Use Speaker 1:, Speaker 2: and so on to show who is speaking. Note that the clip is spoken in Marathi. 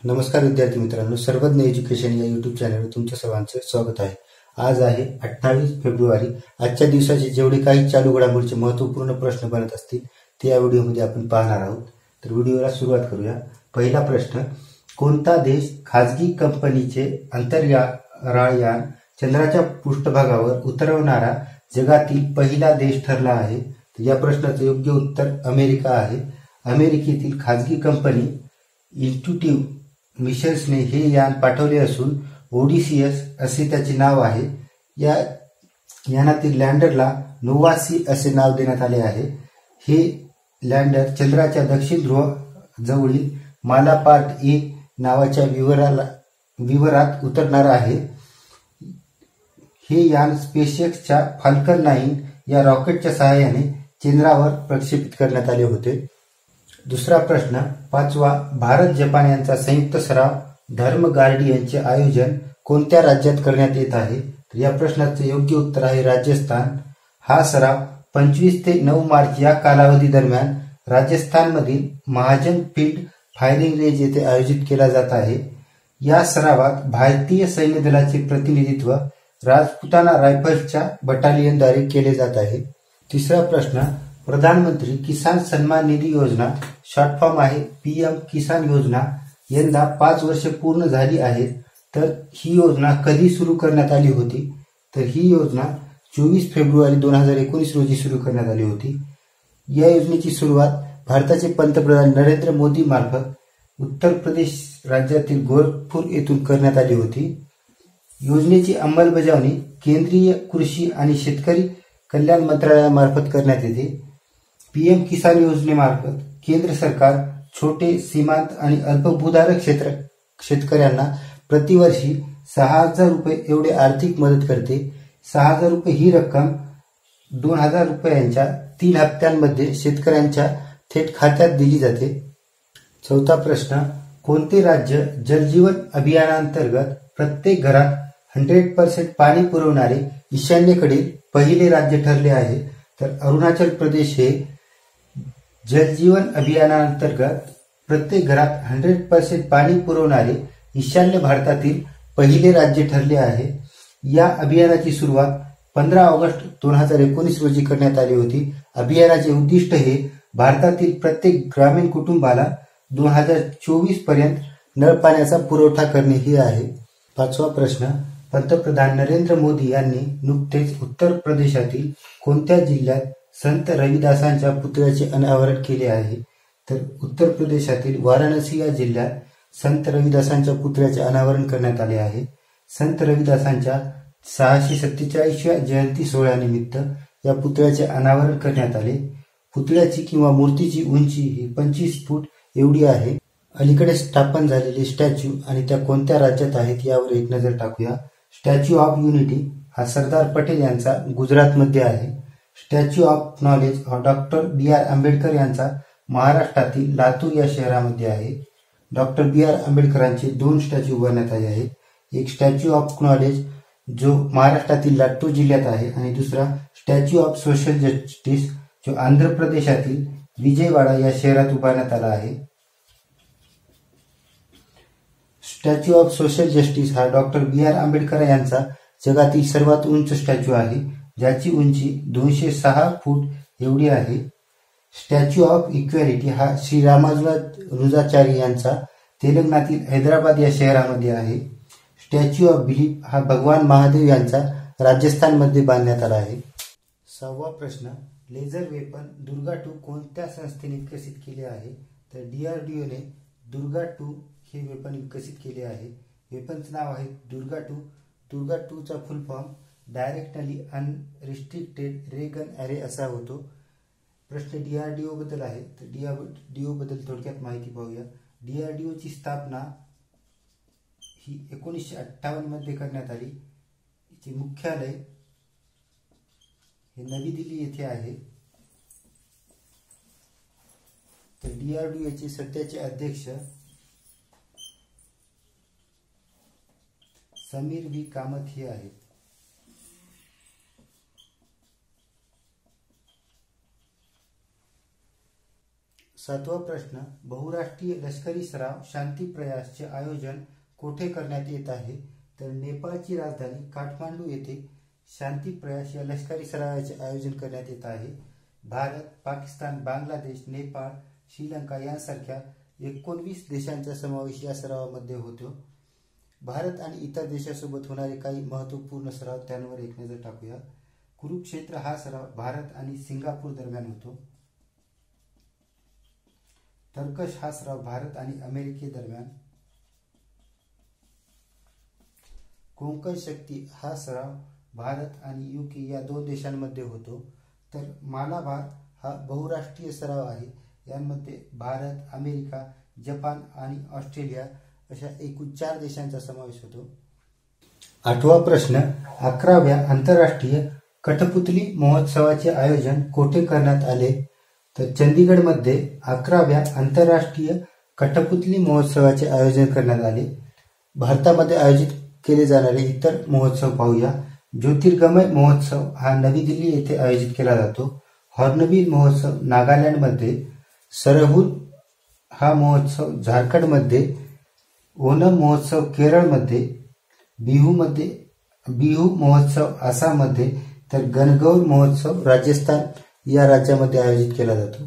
Speaker 1: नमस्कार विद्यार्थी मित्रांनो, सर्वज्ञ एज्युकेशन या यूट्यूब चॅनलवर तुमच्या सर्वांचे स्वागत आहे। आज आहे 28 फेब्रुवारी। आजच्या दिवसाचे जेवढे काही चालू घडामोडीचे महत्त्वपूर्ण प्रश्न बनत असतील ते या व्हिडिओमध्ये आपण पाहणार आहोत। तर व्हिडिओला सुरुवात करूया। पहिला प्रश्न, कोणता देश खाजगी कंपनीचे अंतराळ यान चंद्राच्या पृष्ठभागावर उतरवणारा जगातील पहिला देश ठरला आहे? तर या प्रश्नाचे योग्य उत्तर अमेरिका आहे। अमेरिकेतील खाजगी कंपनी इन्स्टिट्यूट मिशन्सने हे यान पाठवले असून ओडिसियस असे त्याचे नाव आहे। या यानातील लँडरला नोवा सी असे नाव देण्यात आले आहे। हे लँडर चंद्राच्या दक्षिण ध्रुव जवळील मालापार्ट ए नावाच्या विवरात उतरणार आहे। हे यान स्पेसएक्सच्या फाल्कन 9 या रॉकेटच्या सहाय्याने चंद्रावर प्रक्षेपित करण्यात आले होते। दुसरा प्रश्न, पाचवा, भारत जपान यांचा संयुक्त सराव धर्म गार्डियनचे आयोजन कोणत्या राज्यात करण्यात येत आहे? तर या प्रश्नाचे योग्य उत्तर आहे राजस्थान। हा सराव 25 ते 9 मार्च या कालावधी दरम्यान राजस्थानमधील महाजन फील्ड फायरिंग रेंज येथे आयोजित केला जात आहे। या सरावात भारतीय सैन्य दलाचे प्रतिनिधित्व राजपुताना रायफल्सच्या बटालियनद्वारे केले जात आहे। तिसरा प्रश्न, प्रधानमंत्री किसान सन्मान निधी योजना शॉर्ट फॉर्म आहे पीएम किसान योजना यंदा 5 वर्षे पूर्ण झाली आहेत। तर ही योजना कधी सुरू करण्यात आली होती? तर ही योजना 24 फेब्रुवारी 2019 रोजी सुरू करण्यात आली होती। या योजनेची सुरुवात भारताचे पंतप्रधान नरेंद्र मोदी मार्फत उत्तर प्रदेश राज्यातील गोरखपूर येथून करण्यात आली होती। योजनेची अंमलबजावणी केंद्रीय कृषी आणि शेतकरी कल्याण मंत्रालयामार्फत करण्यात येते। पीएम किसान योजनेमार्फत केंद्र सरकार छोटे, सीमांत आणि अल्पभूधारक शेतकऱ्यांना प्रतिवर्षी 6,000 रुपये एवढे आर्थिक मदत करते। 6,000 रुपये ही रक्कम 2,000 रुपयांच्या 3 हप्त्यांमध्ये शेतकऱ्यांच्या थेट खात्यात दिली जाते। चौथा प्रश्न, कोणते राज्य जलजीवन अभियानांतर्गत प्रत्येक घरात 100% पाणी पुरवणारे ईशान्येकडील पहिले राज्य ठरले आहे? तर अरुणाचल प्रदेश हे जलजीवन अभियानांतर्गत प्रत्येक घरात 100% पाणी पुरवणारे ईशान्य भारतातील पहिले राज्य ठरले आहे। या अभियानाची सुरुवात 15 ऑगस्ट 2019 रोजी करण्यात आली होती। अभियानाचे उद्दिष्ट हे भारतातील प्रत्येक ग्रामीण कुटुंबाला 2024 पर्यंत नळ पाण्याचा पुरवठा करणे हे आहे। पाचवा प्रश्न, पंतप्रधान नरेंद्र मोदी यांनी नुकतेच उत्तर प्रदेशातील कोणत्या जिल्ह्यात संत रविदासांच्या पुतळ्याचे अनावरण केले आहे? तर उत्तर प्रदेशातील वाराणसी या जिल्ह्यात संत रविदासांच्या पुतळ्याचे अनावरण करण्यात आले आहे। संत रविदासांच्या 647व्या जयंती सोहळ्यानिमित्त या पुतळ्याचे अनावरण करण्यात आले। पुतळ्याची किंवा मूर्तीची उंची ही 25 फूट एवढी आहे। अलीकडे स्थापन झालेले स्टॅच्यू आणि त्या कोणत्या राज्यात आहेत यावर एक नजर टाकूया। स्टॅच्यू ऑफ युनिटी हा सरदार पटेल यांचा गुजरातमध्ये आहे। स्टॅच्यू ऑफ नॉलेज हा डॉक्टर बी.आर. आंबेडकर यांचा महाराष्ट्रातील लातूर या शहरामध्ये आहे। Doctor B R. आंबेडकरांचे 2 स्टॅच्यू उभारण्यात आले आहेत। एक स्टॅच्यू ऑफ नॉलेज जो महाराष्ट्रातील लातूर जिल्ह्यात आहे आणि दुसरा स्टॅच्यू ऑफ सोशल जस्टिस जो आंध्र प्रदेशातील विजयवाडा या शहरात उभारण्यात आला आहे। स्टॅच्यू ऑफ सोशल जस्टिस हा डॉक्टर बी.आर. आंबेडकर यांचा जगातील सर्वात उंच स्टॅच्यू आहे, ज्याची उंची 206 फूट एवढी आहे। स्टॅच्यू ऑफ इक्वॅलिटी हा श्री रामानुजाचार्य यांचा तेलंगणातील हैदराबाद या शहरामध्ये आहे। स्टॅच्यू ऑफ बिलीफ हा भगवान महादेव यांचा राजस्थानमध्ये बांधण्यात आला आहे। 6वा प्रश्न, लेझर वेपन दुर्गा-2 कोणत्या संस्थेने विकसित केले आहे? तर DRDOने दुर्गा-2 हे वेपन विकसित केले आहे। वेपनचं नाव आहे दुर्गा-2। दुर्गा-2चा फुल फॉर्म डायरेक्टली अनरिस्ट्रिक्टेड रे गन ॲरे असा होतो। प्रश्न DRDO बद्दल आहे, तर DRDO बद्दल थोडक्यात माहिती पाहूया। DRDOची स्थापना ही 1958 मध्ये करण्यात आली। याचे मुख्यालय हे नवी दिल्ली येथे आहे। तर DRDOचे सध्याचे अध्यक्ष समीर व्ही कामत हे आहेत। 7वा प्रश्न, बहुराष्ट्रीय लष्करी सराव शांती प्रयासचे आयोजन कोठे करण्यात येत आहे? तर नेपाळची राजधानी काठमांडू येथे शांती प्रयास या लष्करी सरावाचे आयोजन करण्यात येत आहे. भारत, पाकिस्तान, बांगलादेश, नेपाळ, श्रीलंका यांसारख्या 19 देशांचा समावेश या सरावामध्ये होतो. भारत आणि इतर देशांसोबत होणारे काही महत्त्वपूर्ण सराव त्यांवर एक नजर टाकूया. कुरुक्षेत्र हा सराव भारत आणि सिंगापूर दरम्यान होतो. तर्कश हा सराव भारत आणि अमेरिकेदरम्यान. कोंकण शक्ती हा सराव भारत आणि UK या 2 देशांमध्ये होतो. तर मालाबार हा बहुराष्ट्रीय सराव आहे. यांमध्ये भारत, अमेरिका, जपान आणि ऑस्ट्रेलिया अशा एकूण 4 देशांचा समावेश होतो. 8वा प्रश्न, 11व्या आंतरराष्ट्रीय कठपुतली महोत्सवाचे आयोजन कोठे करण्यात आले? तर चंदीगडमध्ये 11व्या आंतरराष्ट्रीय कठपुतली महोत्सवाचे आयोजन करण्यात आले. भारतामध्ये आयोजित केले जाणारे इतर महोत्सव पाहूया. ज्योतिर्गमय महोत्सव हा नवी दिल्ली येथे आयोजित केला जातो. हॉर्नबिल महोत्सव नागालँडमध्ये, सरहुल हा महोत्सव झारखंडमध्ये, ओणम महोत्सव केरळमध्ये, बिहू महोत्सव आसाममध्ये, तर गणगौर महोत्सव राजस्थान या राज्यामध्ये आयोजित केला जातो.